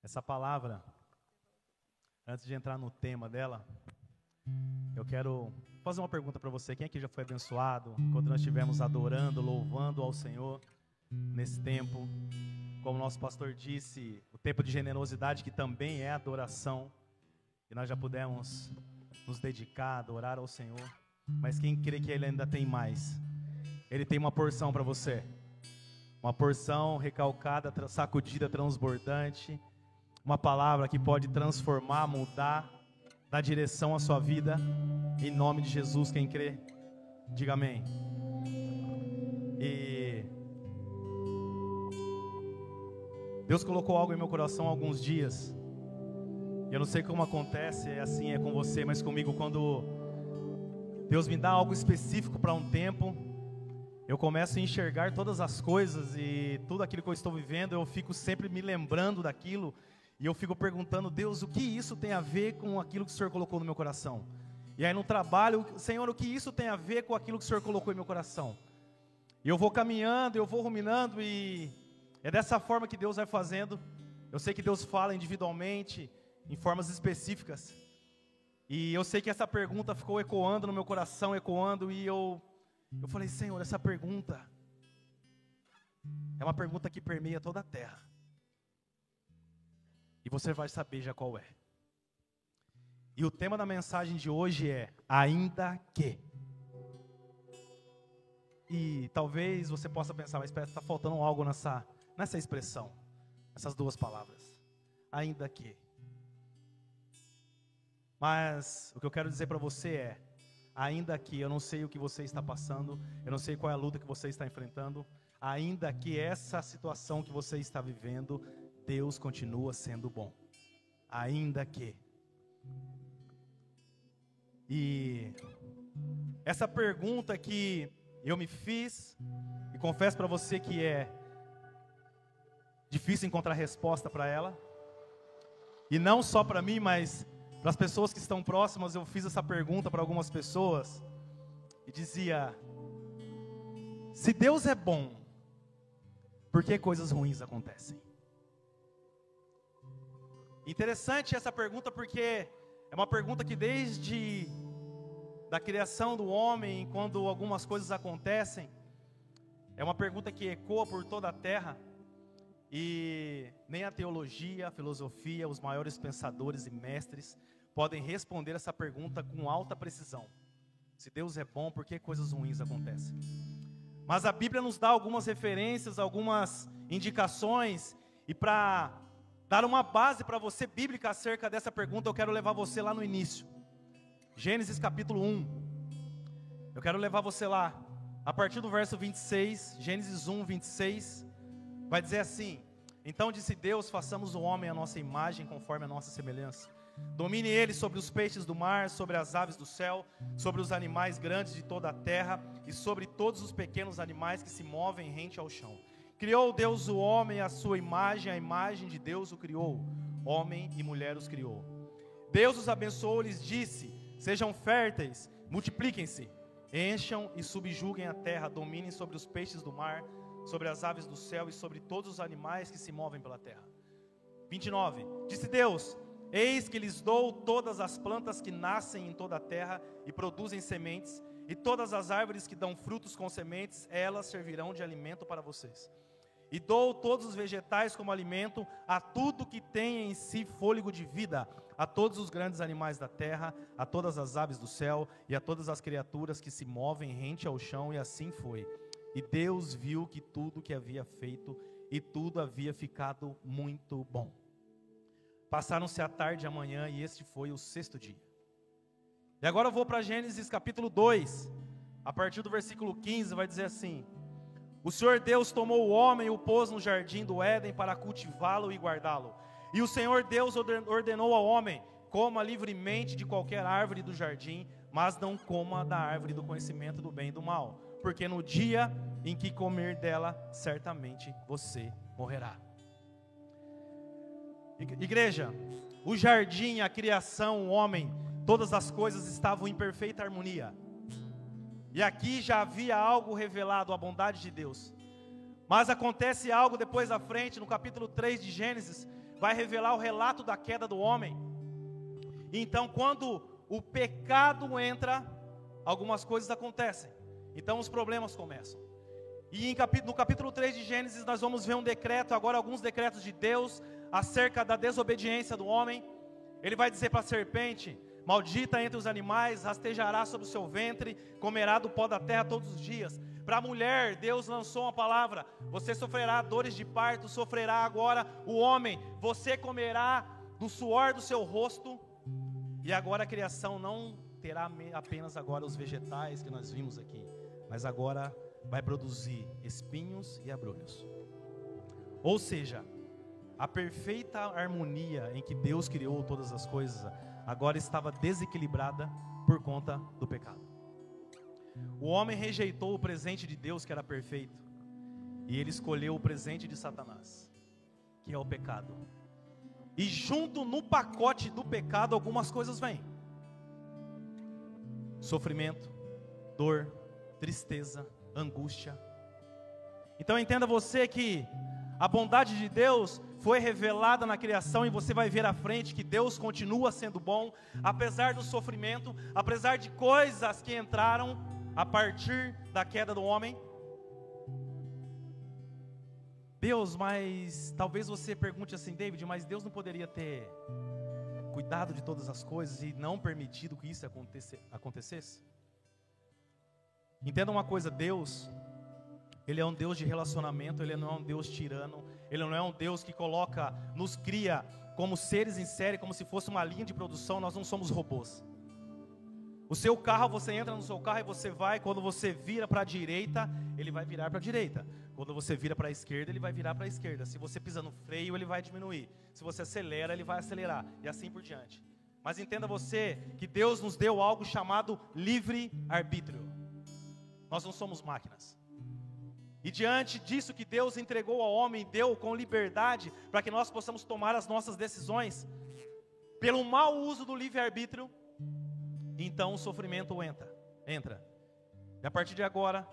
Essa palavra, antes de entrar no tema dela, eu quero fazer uma pergunta para você. Quem aqui já foi abençoado quando nós estivemos adorando, louvando ao Senhor nesse tempo? Como o nosso pastor disse, o tempo de generosidade, que também é adoração, e nós já pudemos nos dedicar, adorar ao Senhor. Mas quem crê que Ele ainda tem mais? Ele tem uma porção para você, uma porção recalcada, sacudida, transbordante, uma palavra que pode transformar, mudar, dar direção à sua vida. Em nome de Jesus, quem crê, diga amém. E Deus colocou algo em meu coração há alguns dias. Eu não sei como acontece, é com você, mas comigo, quando Deus me dá algo específico para um tempo, eu começo a enxergar todas as coisas e tudo aquilo que eu estou vivendo, eu fico sempre me lembrando daquilo. E eu fico perguntando, Deus, o que isso tem a ver com aquilo que o Senhor colocou no meu coração? E aí no trabalho, Senhor, o que isso tem a ver com aquilo que o Senhor colocou em meu coração? E eu vou caminhando, eu vou ruminando, e é dessa forma que Deus vai fazendo. Eu sei que Deus fala individualmente, em formas específicas. E eu sei que essa pergunta ficou ecoando no meu coração, e eu falei, Senhor, essa pergunta é uma pergunta que permeia toda a terra. E você vai saber já qual é. E o tema da mensagem de hoje é ainda que. E talvez você possa pensar, mas está faltando algo nessa expressão, essas duas palavras, ainda que. Mas o que eu quero dizer para você é, ainda que eu não sei o que você está passando, eu não sei qual é a luta que você está enfrentando, ainda que essa situação que você está vivendo, Deus continua sendo bom, ainda que. E essa pergunta que eu me fiz, e confesso para você que é difícil encontrar resposta para ela, e não só para mim, mas para as pessoas que estão próximas. Eu fiz essa pergunta para algumas pessoas, e dizia, se Deus é bom, por que coisas ruins acontecem? Interessante essa pergunta, porque é uma pergunta que desde da criação do homem, quando algumas coisas acontecem, é uma pergunta que ecoa por toda a terra. E nem a teologia, a filosofia, os maiores pensadores e mestres podem responder essa pergunta com alta precisão. Se Deus é bom, por que coisas ruins acontecem? Mas a Bíblia nos dá algumas referências, algumas indicações, e para dar uma base para você bíblica acerca dessa pergunta, eu quero levar você lá no início. Gênesis capítulo 1. Eu quero levar você lá, a partir do verso 26, Gênesis 1, 26, vai dizer assim: então disse Deus, façamos o homem à nossa imagem, conforme a nossa semelhança. Domine ele sobre os peixes do mar, sobre as aves do céu, sobre os animais grandes de toda a terra, e sobre todos os pequenos animais que se movem rente ao chão. Criou Deus o homem à sua imagem, a imagem de Deus o criou, homem e mulher os criou. Deus os abençoou e lhes disse: sejam férteis, multipliquem-se, encham e subjuguem a terra, dominem sobre os peixes do mar, sobre as aves do céu e sobre todos os animais que se movem pela terra. 29. Disse Deus: eis que lhes dou todas as plantas que nascem em toda a terra e produzem sementes, e todas as árvores que dão frutos com sementes, elas servirão de alimento para vocês. E dou todos os vegetais como alimento, a tudo que tem em si fôlego de vida, a todos os grandes animais da terra, a todas as aves do céu, e a todas as criaturas que se movem rente ao chão, e assim foi. E Deus viu que tudo que havia feito, e tudo havia ficado muito bom. Passaram-se a tarde e a manhã, e este foi o sexto dia. E agora eu vou para Gênesis capítulo 2, a partir do versículo 15, vai dizer assim: o Senhor Deus tomou o homem e o pôs no jardim do Éden para cultivá-lo e guardá-lo. E o Senhor Deus ordenou ao homem: coma livremente de qualquer árvore do jardim, mas não coma da árvore do conhecimento do bem e do mal, porque no dia em que comer dela, certamente você morrerá. Igreja, o jardim, a criação, o homem, todas as coisas estavam em perfeita harmonia. E aqui já havia algo revelado, a bondade de Deus. Mas acontece algo depois à frente, no capítulo 3 de Gênesis, vai revelar o relato da queda do homem. Então, quando o pecado entra, algumas coisas acontecem. Então, os problemas começam. E no capítulo 3 de Gênesis, nós vamos ver um decreto, agora alguns decretos de Deus, acerca da desobediência do homem. Ele vai dizer para a serpente: maldita entre os animais, rastejará sobre o seu ventre, comerá do pó da terra todos os dias. Para a mulher, Deus lançou uma palavra: você sofrerá dores de parto, sofrerá agora o homem, você comerá do suor do seu rosto. E agora a criação não terá apenas agora os vegetais que nós vimos aqui, mas agora vai produzir espinhos e abrolhos. Ou seja, a perfeita harmonia em que Deus criou todas as coisas agora estava desequilibrada por conta do pecado. O homem rejeitou o presente de Deus, que era perfeito, e ele escolheu o presente de Satanás, que é o pecado. E junto no pacote do pecado algumas coisas vêm: sofrimento, dor, tristeza, angústia. Então entenda você que a bondade de Deus foi revelada na criação, e você vai ver à frente que Deus continua sendo bom, apesar do sofrimento, apesar de coisas que entraram a partir da queda do homem. Deus, mas talvez você pergunte assim: David, mas Deus não poderia ter cuidado de todas as coisas e não permitido que isso acontecesse? Entenda uma coisa: Deus, Ele é um Deus de relacionamento, Ele não é um Deus tirano, Ele não é um Deus que nos cria como seres em série, como se fosse uma linha de produção. Nós não somos robôs. O seu carro, você entra no seu carro e você vai, quando você vira para a direita, ele vai virar para a direita. Quando você vira para a esquerda, ele vai virar para a esquerda. Se você pisa no freio, ele vai diminuir. Se você acelera, ele vai acelerar. E assim por diante. Mas entenda você que Deus nos deu algo chamado livre-arbítrio. Nós não somos máquinas. E diante disso que Deus entregou ao homem, deu com liberdade, para que nós possamos tomar as nossas decisões, pelo mau uso do livre-arbítrio, então o sofrimento entra. E a partir de agora,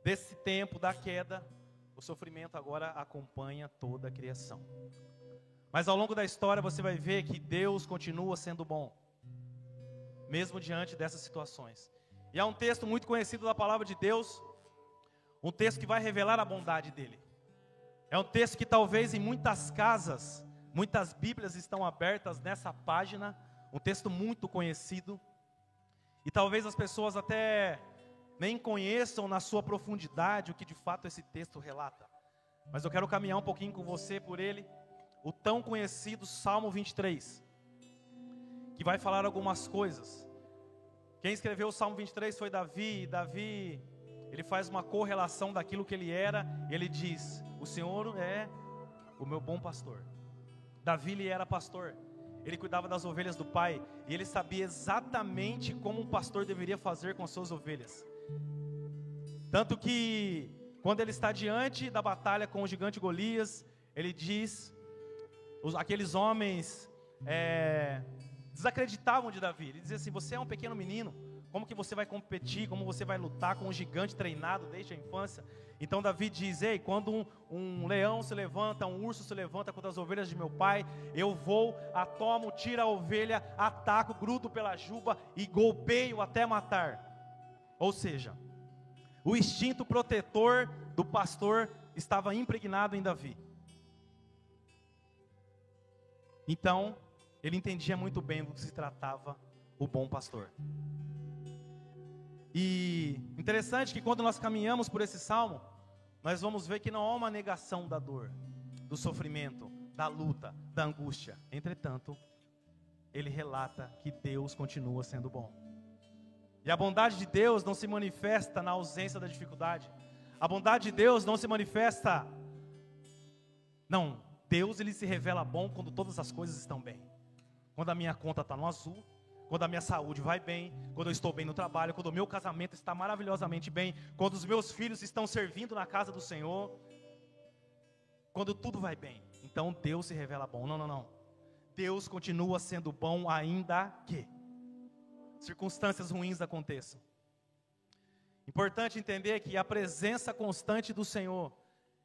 desse tempo da queda, o sofrimento agora acompanha toda a criação. Mas ao longo da história você vai ver que Deus continua sendo bom, mesmo diante dessas situações. E há um texto muito conhecido da palavra de Deus, um texto que vai revelar a bondade dele. É um texto que talvez em muitas casas, muitas Bíblias estão abertas nessa página, um texto muito conhecido, e talvez as pessoas até nem conheçam na sua profundidade o que de fato esse texto relata. Mas eu quero caminhar um pouquinho com você por ele, o tão conhecido Salmo 23, que vai falar algumas coisas. Quem escreveu o Salmo 23 foi Davi, e Davi, ele faz uma correlação daquilo que ele era, ele diz: o Senhor é o meu bom pastor. Davi, ele era pastor, ele cuidava das ovelhas do pai, e ele sabia exatamente como um pastor deveria fazer com as suas ovelhas. Tanto que, quando ele está diante da batalha com o gigante Golias, ele diz, aqueles homens desacreditavam de Davi. Ele dizia assim: você é um pequeno menino, como que você vai competir, como você vai lutar com um gigante treinado desde a infância? Então Davi diz: ei, quando um leão se levanta, um urso se levanta contra as ovelhas de meu pai, eu vou, tomo, tiro a ovelha, ataco, grudo pela juba e golpeio até matar. Ou seja, o instinto protetor do pastor estava impregnado em Davi. Então, ele entendia muito bem do que se tratava o bom pastor. E interessante que quando nós caminhamos por esse salmo, nós vamos ver que não há uma negação da dor, do sofrimento, da luta, da angústia. Entretanto, ele relata que Deus continua sendo bom. E a bondade de Deus não se manifesta na ausência da dificuldade. A bondade de Deus não se manifesta... Não, Deus, ele se revela bom quando todas as coisas estão bem. Quando a minha conta está no azul, quando a minha saúde vai bem, quando eu estou bem no trabalho, quando o meu casamento está maravilhosamente bem, quando os meus filhos estão servindo na casa do Senhor, quando tudo vai bem, então Deus se revela bom. Não. Deus continua sendo bom ainda que circunstâncias ruins aconteçam. Importante entender que a presença constante do Senhor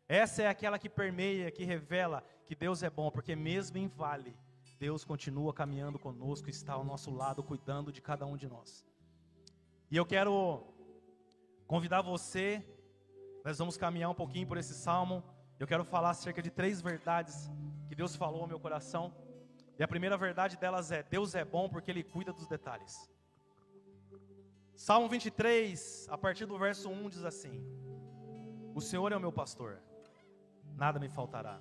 Essa é aquela que permeia, que revela que Deus é bom, porque mesmo em vale, Deus continua caminhando conosco, está ao nosso lado, cuidando de cada um de nós. E eu quero convidar você, nós vamos caminhar um pouquinho por esse salmo. Eu quero falar acerca de 3 verdades que Deus falou ao meu coração. E a primeira verdade delas é: Deus é bom porque Ele cuida dos detalhes. Salmo 23, a partir do verso 1 diz assim: O Senhor é o meu pastor, nada me faltará.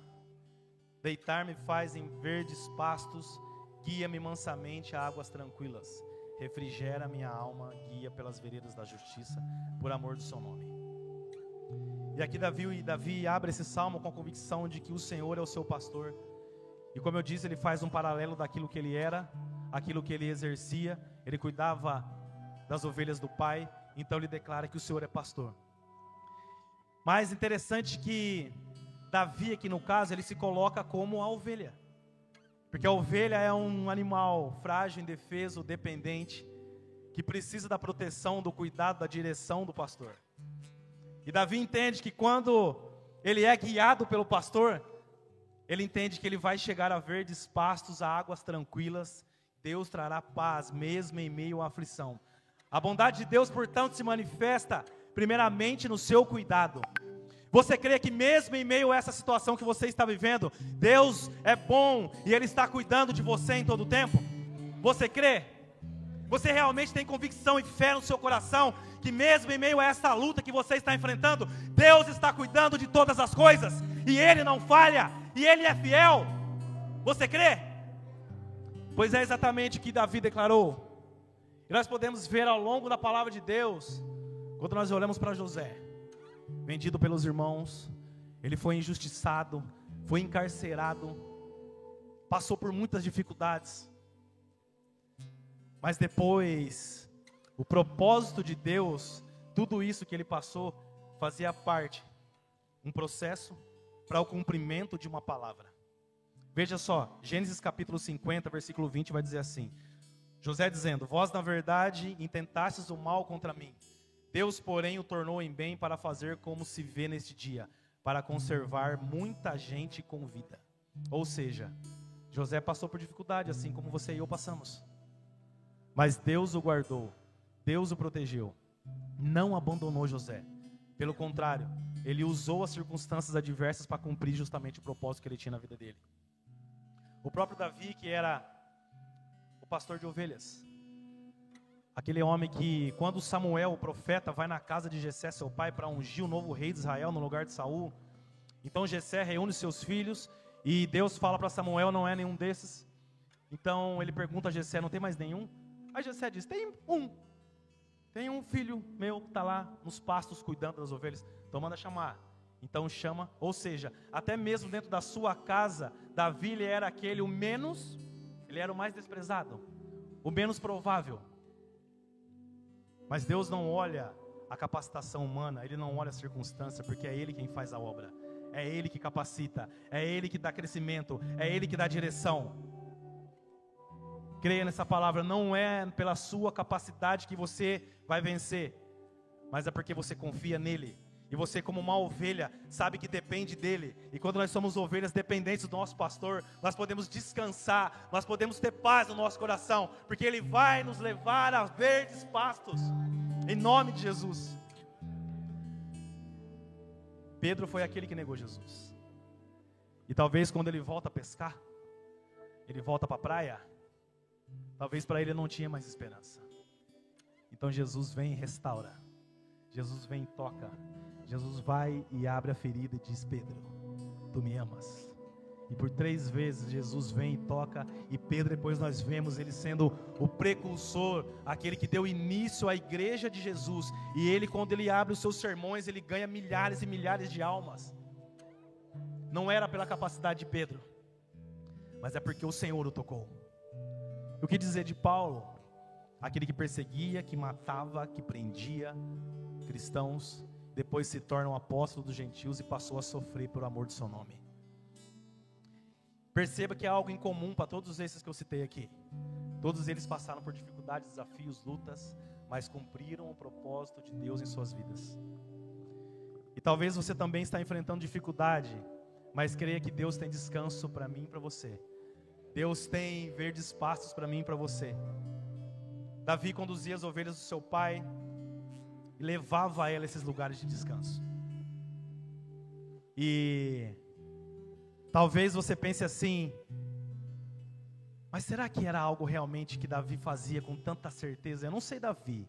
Deitar-me faz em verdes pastos, guia-me mansamente a águas tranquilas. Refrigera minha alma, guia pelas veredas da justiça, por amor do seu nome. E aqui Davi abre esse salmo com a convicção de que o Senhor é o seu pastor. E como eu disse, ele faz um paralelo daquilo que ele era, aquilo que ele exercia. Ele cuidava das ovelhas do Pai, então ele declara que o Senhor é pastor. Mas interessante que Davi aqui no caso, ele se coloca como a ovelha. Porque a ovelha é um animal frágil, indefeso, dependente, que precisa da proteção, do cuidado, da direção do pastor. E Davi entende que quando ele é guiado pelo pastor, ele entende que ele vai chegar a verdes pastos, a águas tranquilas. Deus trará paz, mesmo em meio à aflição. A bondade de Deus, portanto, se manifesta primeiramente no seu cuidado. Você crê que mesmo em meio a essa situação que você está vivendo, Deus é bom e Ele está cuidando de você em todo o tempo? Você crê? Você realmente tem convicção e fé no seu coração que mesmo em meio a essa luta que você está enfrentando, Deus está cuidando de todas as coisas e Ele não falha e Ele é fiel? Você crê? Pois é exatamente o que Davi declarou. E nós podemos ver ao longo da palavra de Deus, quando nós olhamos para José, vendido pelos irmãos, ele foi injustiçado, foi encarcerado, passou por muitas dificuldades, mas depois, o propósito de Deus, tudo isso que ele passou, fazia parte, um processo para o cumprimento de uma palavra. Veja só, Gênesis capítulo 50, versículo 20 vai dizer assim: José dizendo: Vós na verdade intentastes o mal contra mim, Deus, porém, o tornou em bem para fazer como se vê neste dia, para conservar muita gente com vida. Ou seja, José passou por dificuldade, assim como você e eu passamos. Mas Deus o guardou, Deus o protegeu, não abandonou José. Pelo contrário, ele usou as circunstâncias adversas para cumprir justamente o propósito que ele tinha na vida dele. O próprio Davi, que era o pastor de ovelhas, aquele homem que, quando Samuel, o profeta, vai na casa de Jessé, seu pai, para ungir o novo rei de Israel no lugar de Saul, então Jessé reúne seus filhos, e Deus fala para Samuel: não é nenhum desses. Então ele pergunta a Jessé: não tem mais nenhum? Aí Jessé diz: tem um filho meu que está lá nos pastos cuidando das ovelhas, então manda chamar. Então chama, ou seja, até mesmo dentro da sua casa, Davi ele era ele era o mais desprezado, o menos provável. Mas Deus não olha a capacitação humana, Ele não olha a circunstância, porque é Ele quem faz a obra, é Ele que capacita, é Ele que dá crescimento, é Ele que dá direção. Creia nessa palavra, não é pela sua capacidade que você vai vencer, mas é porque você confia nele. E você, como uma ovelha, sabe que depende dele. E quando nós somos ovelhas dependentes do nosso pastor, nós podemos descansar, nós podemos ter paz no nosso coração, porque ele vai nos levar a verdes pastos, em nome de Jesus. Pedro foi aquele que negou Jesus. E talvez quando ele volta a pescar, ele volta para a praia, talvez para ele não tinha mais esperança. Então Jesus vem e restaura, Jesus vem e toca, Jesus vai e abre a ferida e diz: Pedro, tu me amas? E por 3 vezes Jesus vem e toca, e Pedro, depois nós vemos ele sendo o precursor, aquele que deu início à igreja de Jesus. E ele, quando ele abre os seus sermões, ele ganha milhares e milhares de almas. Não era pela capacidade de Pedro, mas é porque o Senhor o tocou. O que dizer de Paulo? Aquele que perseguia, que matava, que prendia cristãos, depois se torna um apóstolo dos gentios e passou a sofrer por amor do seu nome. Perceba que é algo em comum para todos esses que eu citei aqui. Todos eles passaram por dificuldades, desafios, lutas, mas cumpriram o propósito de Deus em suas vidas. talvez você também está enfrentando dificuldade, mas creia que Deus tem descanso para mim e para você. Deus tem verdes pastos para mim e para você. Davi conduzia as ovelhas do seu pai e levava ela a esses lugares de descanso. E talvez você pense assim: mas será que era algo realmente que Davi fazia com tanta certeza? Eu não sei Davi,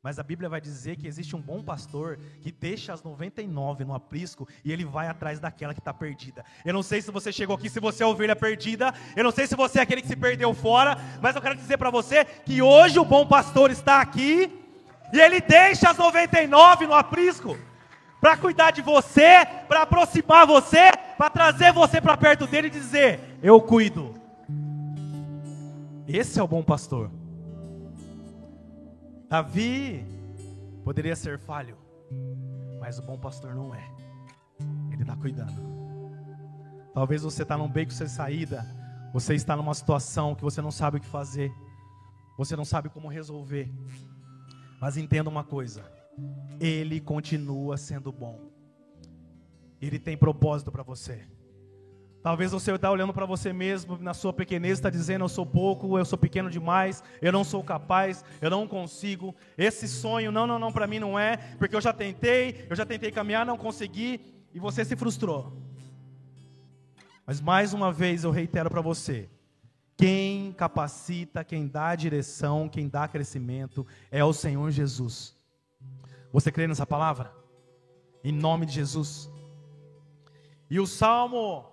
mas a Bíblia vai dizer que existe um bom pastor que deixa as 99 no aprisco e ele vai atrás daquela que está perdida. Eu não sei se você chegou aqui, se você é ovelha perdida, eu não sei se você é aquele que se perdeu fora, mas eu quero dizer para você que hoje o bom pastor está aqui e ele deixa as 99 no aprisco para cuidar de você, para aproximar você, para trazer você para perto dele e dizer: eu cuido. Esse é o bom pastor. Davi poderia ser falho, mas o bom pastor não é. Ele está cuidando. Talvez você está num beco sem saída, você está numa situação que você não sabe o que fazer, você não sabe como resolver. Mas entenda uma coisa: Ele continua sendo bom. Ele tem propósito para você. Talvez você está olhando para você mesmo, na sua pequenez, está dizendo: eu sou pouco, eu sou pequeno demais, eu não sou capaz, eu não consigo. Esse sonho, não, para mim não é, porque eu já tentei caminhar, não consegui, e você se frustrou. Mas mais uma vez eu reitero para você: quem capacita, quem dá direção, quem dá crescimento é o Senhor Jesus. Você crê nessa palavra? Em nome de Jesus. E o Salmo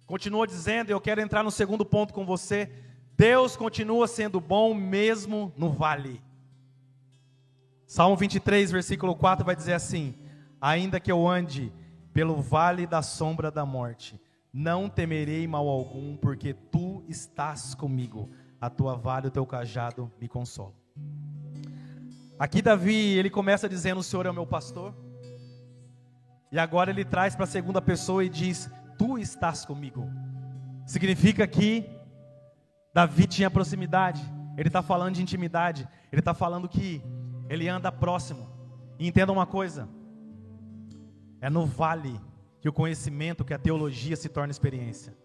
continua dizendo, e eu quero entrar no segundo ponto com você: Deus continua sendo bom mesmo no vale. Salmo 23, versículo 4 vai dizer assim: ainda que eu ande pelo vale da sombra da morte, não temerei mal algum, porque tu estás comigo, a tua vara e o teu cajado me consolam. Aqui Davi, ele começa dizendo: o Senhor é o meu pastor. E agora ele traz para a segunda pessoa e diz: tu estás comigo. Significa que Davi tinha proximidade. Ele está falando de intimidade. Ele está falando que ele anda próximo. E entenda uma coisa: é no vale que o conhecimento, que a teologia se torna experiência.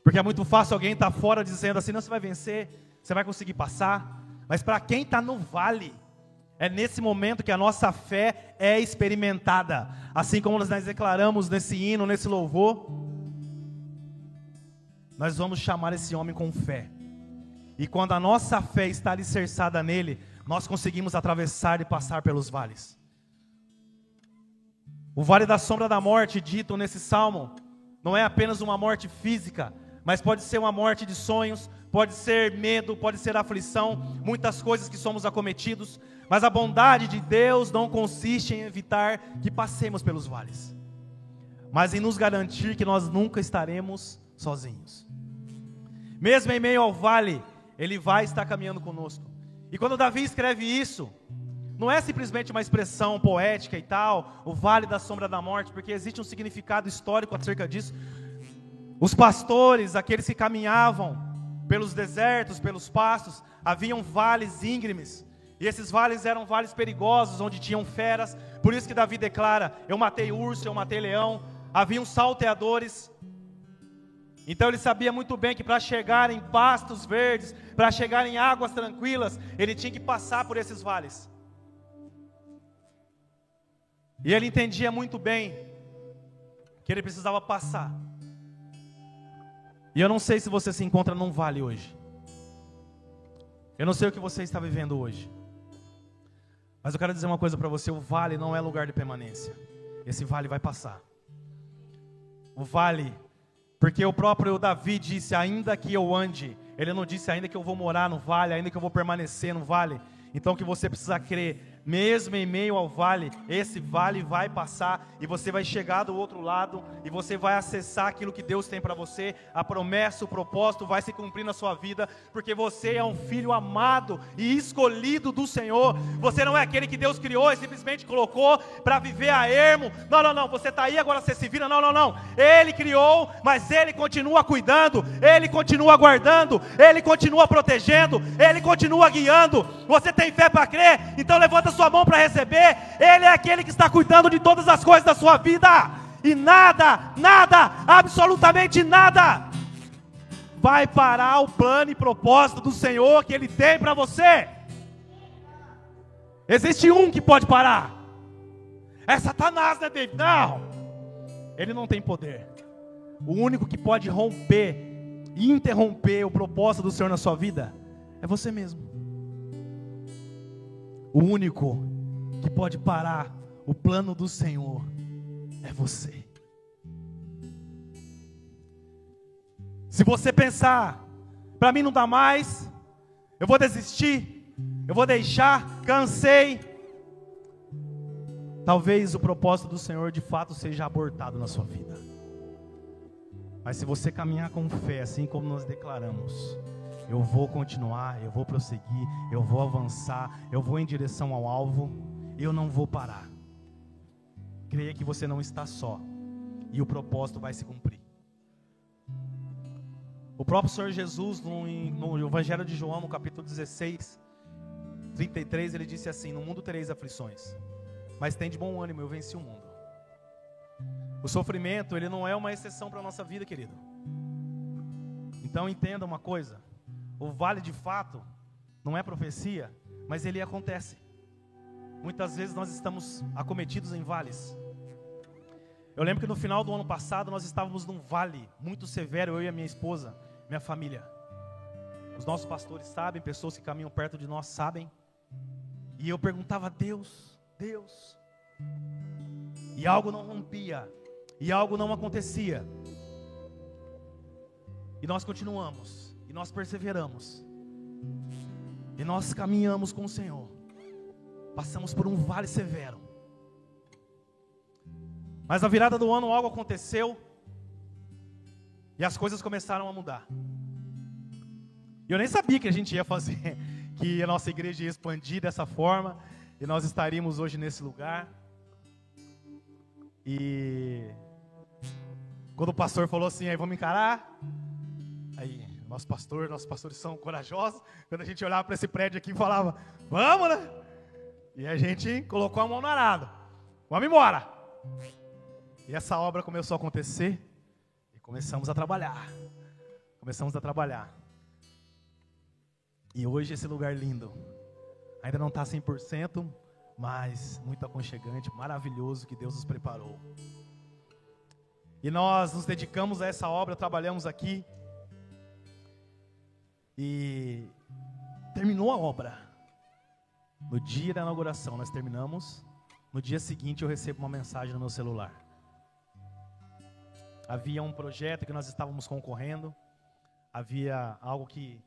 Porque é muito fácil alguém estar fora dizendo assim: não, você vai vencer, você vai conseguir passar. Mas para quem está no vale, é nesse momento que a nossa fé é experimentada. Assim como nós declaramos nesse hino, nesse louvor, nós vamos chamar esse homem com fé. E quando a nossa fé está alicerçada nele, nós conseguimos atravessar e passar pelos vales. O vale da sombra da morte, dito nesse salmo, não é apenas uma morte física, mas pode ser uma morte de sonhos, pode ser medo, pode ser aflição, muitas coisas que somos acometidos. Mas a bondade de Deus não consiste em evitar que passemos pelos vales, mas em nos garantir que nós nunca estaremos sozinhos. Mesmo em meio ao vale, Ele vai estar caminhando conosco. E quando Davi escreve isso, não é simplesmente uma expressão poética e tal, o vale da sombra da morte, porque existe um significado histórico acerca disso. Os pastores, aqueles que caminhavam pelos desertos, pelos pastos, haviam vales íngremes. E esses vales eram vales perigosos, onde tinham feras. Por isso que Davi declara: eu matei urso, eu matei leão. Haviam salteadores. Então ele sabia muito bem que para chegar em pastos verdes, para chegar em águas tranquilas, ele tinha que passar por esses vales. E ele entendia muito bem que ele precisava passar. E eu não sei se você se encontra num vale hoje. Eu não sei o que você está vivendo hoje. Mas eu quero dizer uma coisa para você: o vale não é lugar de permanência. Esse vale vai passar. O vale, porque o próprio Davi disse: ainda que eu ande. Ele não disse ainda que eu vou morar no vale, ainda que eu vou permanecer no vale. Então o que você precisa crer: mesmo em meio ao vale, esse vale vai passar, e você vai chegar do outro lado, e você vai acessar aquilo que Deus tem para você. A promessa, o propósito vai se cumprir na sua vida, porque você é um filho amado e escolhido do Senhor. Você não é aquele que Deus criou e simplesmente colocou para viver a ermo. Não, você está aí, agora você se vira. Não, Ele criou, mas Ele continua cuidando, Ele continua guardando, Ele continua protegendo, Ele continua guiando. Você tem fé para crer? Então levanta sua mão para receber, Ele é aquele que está cuidando de todas as coisas da sua vida. E nada, absolutamente nada, vai parar o plano e propósito do Senhor que Ele tem para você. Existe um que pode parar. É Satanás, né, David? Não, ele não tem poder. O único que pode romper e interromper o propósito do Senhor na sua vida é você mesmo. O único que pode parar o plano do Senhor é você. Se você pensar, para mim não dá mais, eu vou desistir, eu vou deixar, cansei, talvez o propósito do Senhor de fato seja abortado na sua vida. Mas se você caminhar com fé, assim como nós declaramos, eu vou continuar, eu vou prosseguir, eu vou avançar, eu vou em direção ao alvo, eu não vou parar. Creia que você não está só, e o propósito vai se cumprir. O próprio Senhor Jesus, no Evangelho de João, no capítulo 16, 33, ele disse assim: no mundo tereis aflições, mas tem de bom ânimo, eu venci o mundo. O sofrimento, ele não é uma exceção para a nossa vida, querido. Então entenda uma coisa: o vale de fato não é profecia, mas ele acontece. Muitas vezes nós estamos acometidos em vales. Eu lembro que no final do ano passado nós estávamos num vale muito severo, eu e a minha esposa, minha família. Os nossos pastores sabem, pessoas que caminham perto de nós sabem. E eu perguntava a Deus, e algo não rompia, e algo não acontecia. E nós continuamos, e nós perseveramos, e nós caminhamos com o Senhor. Passamos por um vale severo. Mas na virada do ano algo aconteceu, e as coisas começaram a mudar. E eu nem sabia que a gente ia fazer, que a nossa igreja ia expandir dessa forma, e nós estaríamos hoje nesse lugar. E quando o pastor falou assim, aí vamos encarar, aí nossos pastores são corajosos, quando a gente olhava para esse prédio aqui e falava, vamos, né? E a gente colocou a mão no arado, vamos embora. E essa obra começou a acontecer, e começamos a trabalhar. E hoje esse lugar lindo, ainda não está 100%, mas muito aconchegante, maravilhoso que Deus nos preparou. E nós nos dedicamos a essa obra, trabalhamos aqui, e terminou a obra. No dia da inauguração nós terminamos, no dia seguinte eu recebo uma mensagem no meu celular. Havia um projeto que nós estávamos concorrendo, havia algo que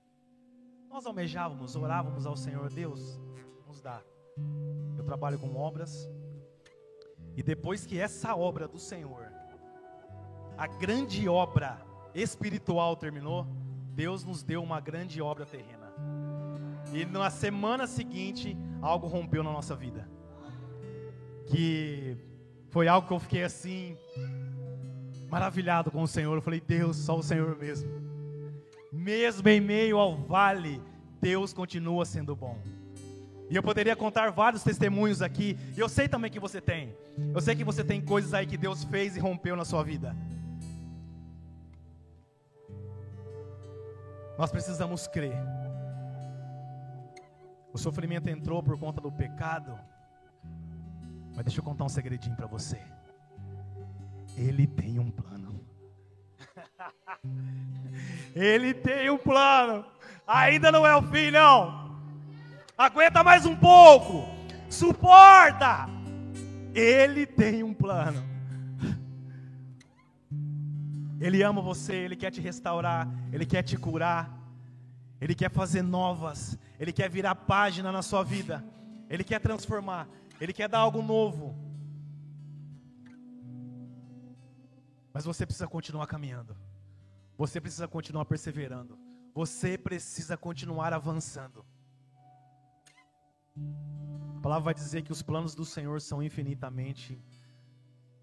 nós almejávamos, orávamos ao Senhor, Deus, nos dá. Eu trabalho com obras, e depois que essa obra do Senhor, a grande obra espiritual terminou, Deus nos deu uma grande obra terrena. E na semana seguinte, algo rompeu na nossa vida. Que foi algo que eu fiquei assim, maravilhado com o Senhor. Eu falei, Deus, só o Senhor mesmo. Mesmo em meio ao vale, Deus continua sendo bom. E eu poderia contar vários testemunhos aqui. E eu sei também que você tem. Eu sei que você tem coisas aí que Deus fez e rompeu na sua vida. Nós precisamos crer. O sofrimento entrou por conta do pecado. Mas deixa eu contar um segredinho para você. Ele tem um plano. Ele tem um plano. Ainda não é o fim, não. Aguenta mais um pouco. Suporta. Ele tem um plano. Ele ama você, Ele quer te restaurar, Ele quer te curar, Ele quer fazer novas, Ele quer virar página na sua vida, Ele quer transformar, Ele quer dar algo novo. Mas você precisa continuar caminhando, você precisa continuar perseverando, você precisa continuar avançando. A palavra vai dizer que os planos do Senhor são infinitamente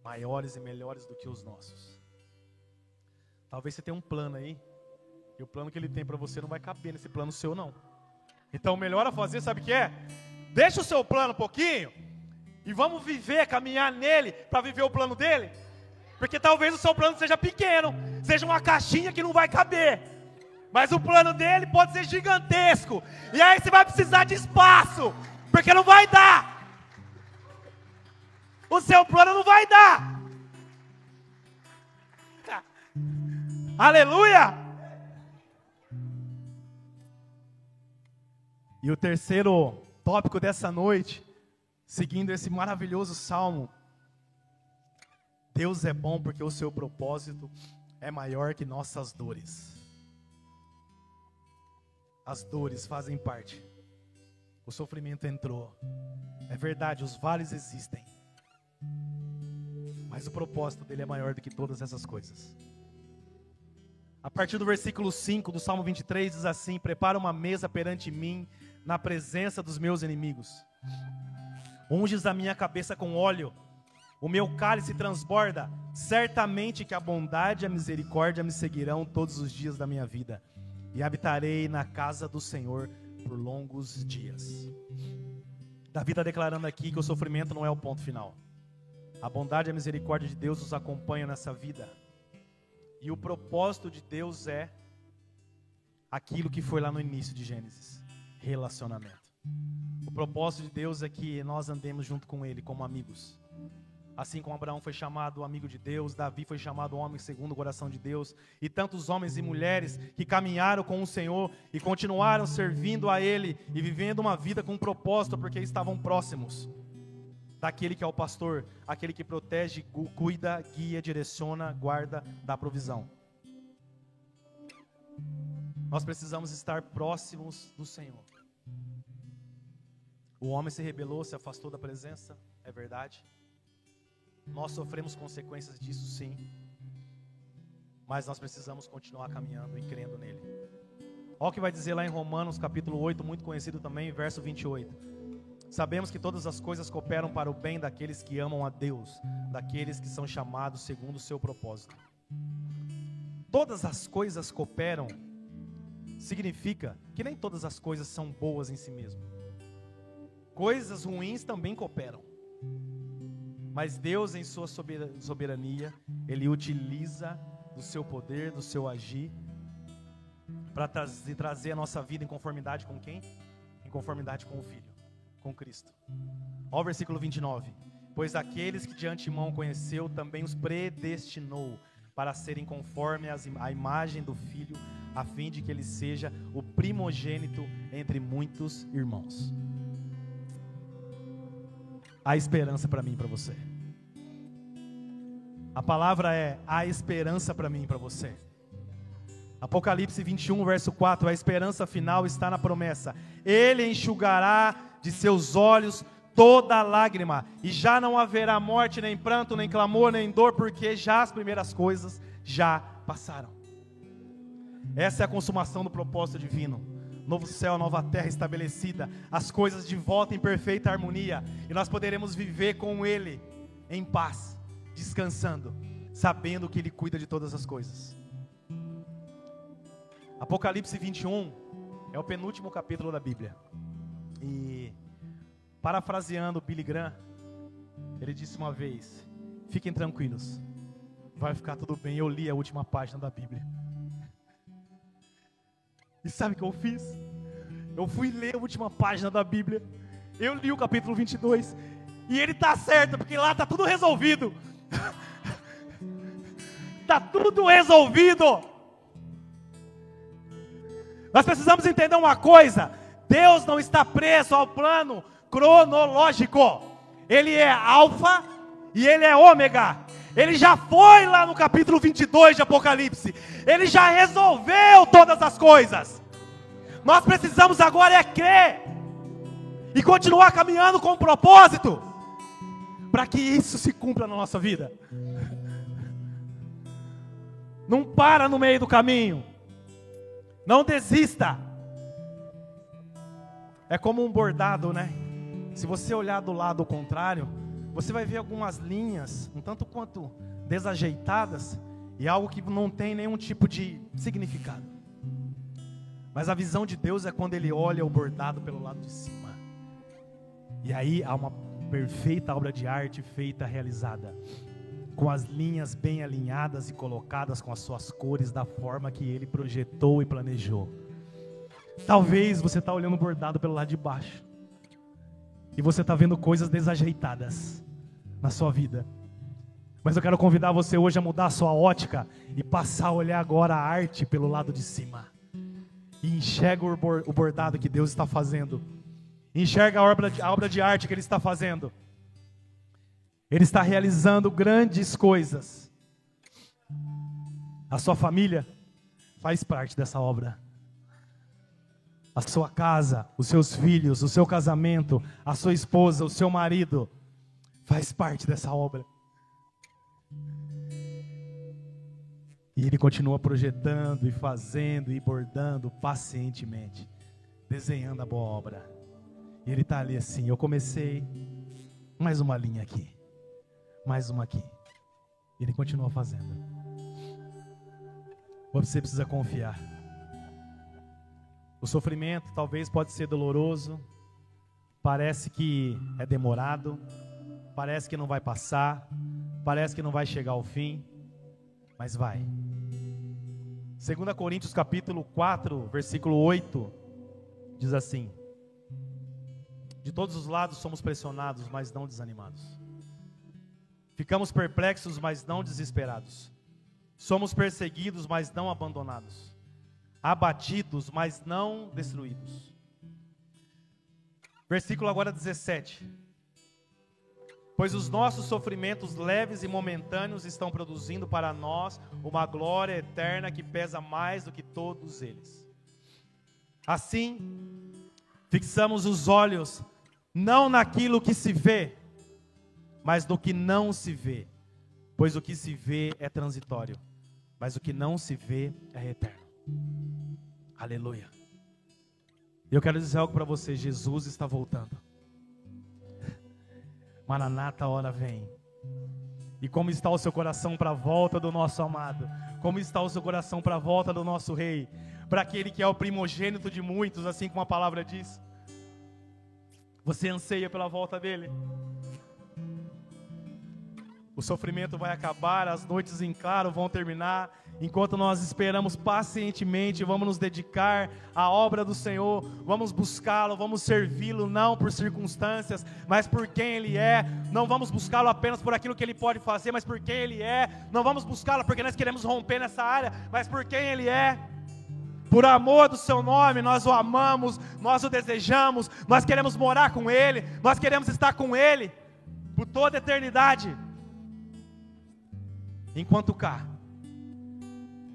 maiores e melhores do que os nossos. Talvez você tenha um plano aí, e o plano que Ele tem para você não vai caber nesse plano seu, não. Então o melhor a fazer, sabe o que é? Deixa o seu plano um pouquinho e vamos viver, caminhar nele para viver o plano dele. Porque talvez o seu plano seja pequeno, seja uma caixinha que não vai caber. Mas o plano dele pode ser gigantesco. E aí você vai precisar de espaço, porque não vai dar. O seu plano não vai dar. Aleluia! E o terceiro tópico dessa noite, seguindo esse maravilhoso salmo: Deus é bom porque o seu propósito é maior que nossas dores. As dores fazem parte. O sofrimento entrou. É verdade, os vales existem. Mas o propósito dele é maior do que todas essas coisas. A partir do versículo 5 do Salmo 23 diz assim: prepara uma mesa perante mim, na presença dos meus inimigos. Unges a minha cabeça com óleo, o meu cálice transborda. Certamente que a bondade e a misericórdia me seguirão todos os dias da minha vida, e habitarei na casa do Senhor por longos dias. Davi está declarando aqui que o sofrimento não é o ponto final. A bondade e a misericórdia de Deus nos acompanham nessa vida. E o propósito de Deus é aquilo que foi lá no início de Gênesis: relacionamento. O propósito de Deus é que nós andemos junto com Ele como amigos. Assim como Abraão foi chamado amigo de Deus, Davi foi chamado homem segundo o coração de Deus, e tantos homens e mulheres que caminharam com o Senhor e continuaram servindo a Ele e vivendo uma vida com um propósito, porque estavam próximos daquele que é o pastor, aquele que protege, cuida, guia, direciona, guarda, dá provisão. Nós precisamos estar próximos do Senhor. O homem se rebelou, se afastou da presença, é verdade. Nós sofremos consequências disso, sim. Mas nós precisamos continuar caminhando e crendo nele. Olha o que vai dizer lá em Romanos capítulo 8, muito conhecido também, verso 28. Sabemos que todas as coisas cooperam para o bem daqueles que amam a Deus, daqueles que são chamados segundo o seu propósito. Todas as coisas cooperam significa que nem todas as coisas são boas em si mesmo. Coisas ruins também cooperam. Mas Deus, em sua soberania, Ele utiliza do seu poder, do seu agir, para trazer a nossa vida em conformidade com quem? Em conformidade com o Filho, com Cristo. Olha o versículo 29. Pois aqueles que de antemão conheceu, também os predestinou para serem conforme à imagem do Filho, a fim de que ele seja o primogênito entre muitos irmãos. Há esperança para mim e para você. A palavra é: há esperança para mim e para você. Apocalipse 21, verso 4, a esperança final está na promessa: Ele enxugará de seus olhos toda lágrima, e já não haverá morte, nem pranto, nem clamor, nem dor, porque já as primeiras coisas já passaram. Essa é a consumação do propósito divino. Novo céu, nova terra estabelecida, as coisas de volta em perfeita harmonia, e nós poderemos viver com Ele em paz, descansando, sabendo que Ele cuida de todas as coisas. Apocalipse 21 é o penúltimo capítulo da Bíblia, e parafraseando Billy Graham, ele disse uma vez: fiquem tranquilos, vai ficar tudo bem. Eu li a última página da Bíblia. E sabe o que eu fiz? Eu fui ler a última página da Bíblia. Eu li o capítulo 22. E ele está certo, porque lá está tudo resolvido. Está tudo resolvido. Nós precisamos entender uma coisa: Deus não está preso ao plano cronológico. Ele é alfa e ele é ômega. Ele já foi lá no capítulo 22 de Apocalipse. Ele já resolveu todas as coisas. Nós precisamos agora é crer e continuar caminhando com propósito, para que isso se cumpra na nossa vida. Não para no meio do caminho. Não desista. É como um bordado, né? Se você olhar do lado contrário, você vai ver algumas linhas, um tanto quanto desajeitadas, e algo que não tem nenhum tipo de significado. Mas a visão de Deus é quando Ele olha o bordado pelo lado de cima. E aí há uma perfeita obra de arte feita, realizada, com as linhas bem alinhadas e colocadas com as suas cores da forma que Ele projetou e planejou. Talvez você está olhando o bordado pelo lado de baixo e você está vendo coisas desajeitadas na sua vida. Mas eu quero convidar você hoje a mudar a sua ótica e passar a olhar agora a arte pelo lado de cima. E enxerga o bordado que Deus está fazendo. Enxerga a obra de arte que Ele está fazendo. Ele está realizando grandes coisas. A sua família faz parte dessa obra. A sua casa, os seus filhos, o seu casamento, a sua esposa, o seu marido, faz parte dessa obra. E Ele continua projetando e fazendo e bordando pacientemente, desenhando a boa obra. E Ele está ali assim, eu comecei, mais uma linha aqui, mais uma aqui. E Ele continua fazendo. Você precisa confiar. O sofrimento talvez pode ser doloroso, parece que é demorado, parece que não vai passar, parece que não vai chegar ao fim, mas vai. 2 Coríntios capítulo 4, versículo 8, diz assim: de todos os lados somos pressionados, mas não desanimados. Ficamos perplexos, mas não desesperados. Somos perseguidos, mas não abandonados. Abatidos, mas não destruídos. Versículo agora 17. Pois os nossos sofrimentos leves e momentâneos estão produzindo para nós uma glória eterna que pesa mais do que todos eles. Assim, fixamos os olhos não naquilo que se vê, mas no que não se vê. Pois o que se vê é transitório, mas o que não se vê é eterno. Aleluia. Eu quero dizer algo para você: Jesus está voltando. Maranata, a hora vem. E como está o seu coração para a volta do nosso amado? Como está o seu coração para a volta do nosso Rei? Para aquele que é o primogênito de muitos, assim como a palavra diz. Você anseia pela volta dele? O sofrimento vai acabar, as noites em claro vão terminar. Enquanto nós esperamos pacientemente, vamos nos dedicar à obra do Senhor, vamos buscá-lo, vamos servi-lo, não por circunstâncias, mas por quem Ele é. Não vamos buscá-lo apenas por aquilo que Ele pode fazer, mas por quem Ele é. Não vamos buscá-lo porque nós queremos romper nessa área, mas por quem Ele é. Por amor do seu nome, nós o amamos, nós o desejamos, nós queremos morar com Ele, nós queremos estar com Ele por toda a eternidade. Enquanto cá,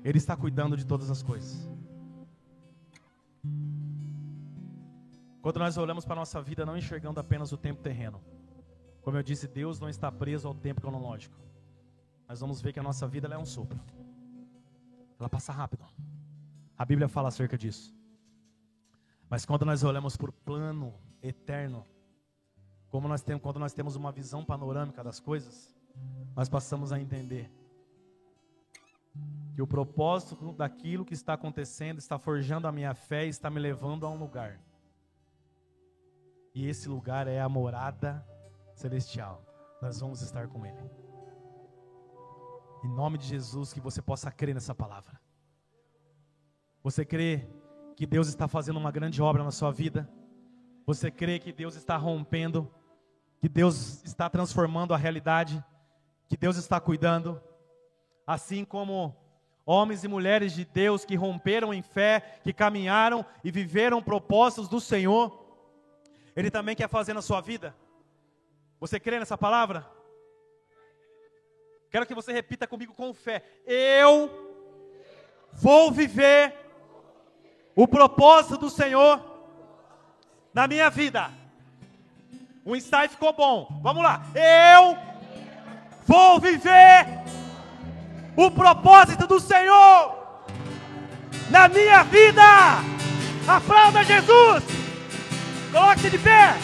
Ele está cuidando de todas as coisas. Quando nós olhamos para a nossa vida, não enxergando apenas o tempo terreno, como eu disse, Deus não está preso ao tempo cronológico. Nós vamos ver que a nossa vida ela é um sopro, ela passa rápido. A Bíblia fala acerca disso. Mas quando nós olhamos para o plano eterno, quando nós temos uma visão panorâmica das coisas, nós passamos a entender que o propósito daquilo que está acontecendo está forjando a minha fé e está me levando a um lugar. E esse lugar é a morada celestial. Nós vamos estar com Ele. Em nome de Jesus, que você possa crer nessa palavra. Você crê que Deus está fazendo uma grande obra na sua vida? Você crê que Deus está rompendo, que Deus está transformando a realidade, que Deus está cuidando? Assim como homens e mulheres de Deus que romperam em fé, que caminharam e viveram propósitos do Senhor, Ele também quer fazer na sua vida. Você crê nessa palavra? Quero que você repita comigo com fé: eu vou viver o propósito do Senhor na minha vida. O ensaio ficou bom. Vamos lá. Eu vou viver o propósito do Senhor na minha vida. Aplauda Jesus. Coloque-se de pé.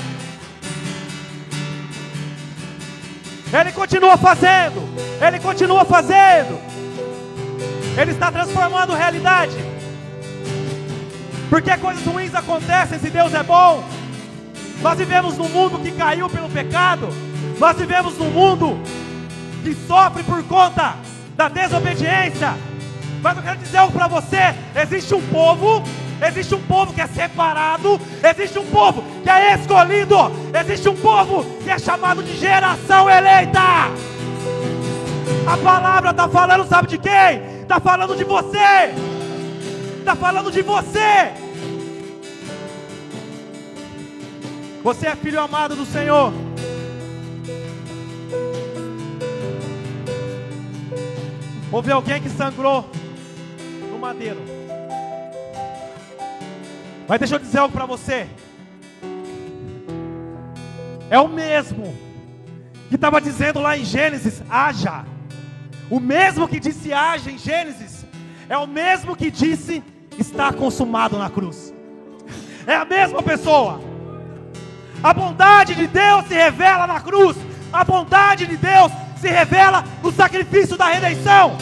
Ele continua fazendo. Ele continua fazendo. Ele está transformando realidade. Porque coisas ruins acontecem se Deus é bom. Nós vivemos num mundo que caiu pelo pecado. Nós vivemos num mundo que sofre por conta da desobediência. Mas eu quero dizer algo para você: existe um povo que é separado, existe um povo que é escolhido, existe um povo que é chamado de geração eleita. A palavra está falando, sabe de quem? Está falando de você. Está falando de você. Você é filho amado do Senhor. Houve alguém que sangrou no madeiro. Mas deixa eu dizer algo para você. É o mesmo que estava dizendo lá em Gênesis, haja. O mesmo que disse haja em Gênesis, é o mesmo que disse está consumado na cruz. É a mesma pessoa. A bondade de Deus se revela na cruz. A bondade de Deus se revela no sacrifício da redenção.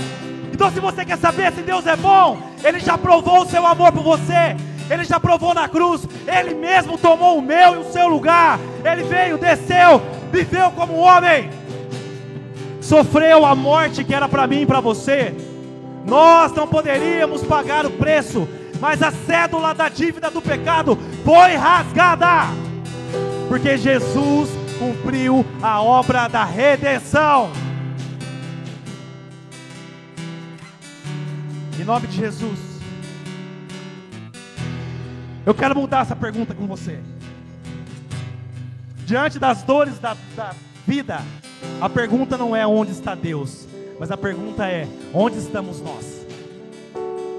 Então, se você quer saber se Deus é bom, Ele já provou o seu amor por você. Ele já provou na cruz. Ele mesmo tomou o meu e o seu lugar. Ele veio, desceu, viveu como um homem, sofreu a morte que era para mim e para você. Nós não poderíamos pagar o preço, mas a cédula da dívida do pecado foi rasgada, porque Jesus cumpriu a obra da redenção. Em nome de Jesus, eu quero mudar essa pergunta com você. Diante das dores da vida, a pergunta não é onde está Deus, mas a pergunta é onde estamos nós.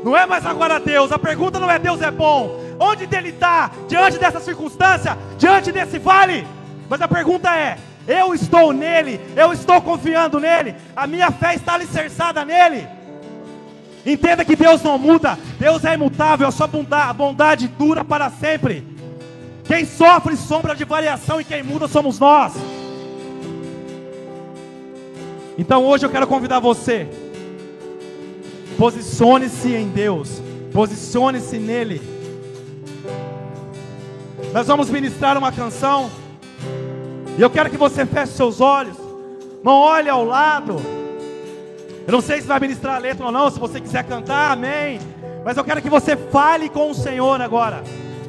Não é mais agora Deus, a pergunta não é Deus é bom, onde Ele está diante dessa circunstância, diante desse vale. Mas a pergunta é, eu estou nele, eu estou confiando nele, a minha fé está alicerçada nele. Entenda que Deus não muda, Deus é imutável, a sua bondade dura para sempre. Quem sofre sombra de variação e quem muda somos nós. Então hoje eu quero convidar você, posicione-se em Deus, posicione-se nele. Nós vamos ministrar uma canção, e eu quero que você feche seus olhos, não olhe ao lado. Eu não sei se vai ministrar a letra ou não, se você quiser cantar, amém. Mas eu quero que você fale com o Senhor agora.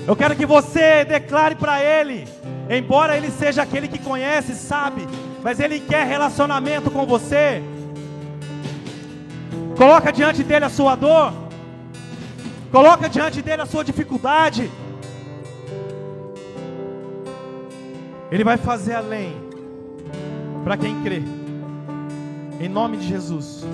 Eu quero que você declare para Ele, embora Ele seja aquele que conhece, sabe, mas Ele quer relacionamento com você. Coloca diante dEle a sua dor, coloca diante dEle a sua dificuldade. Ele vai fazer além para quem crê. Em nome de Jesus.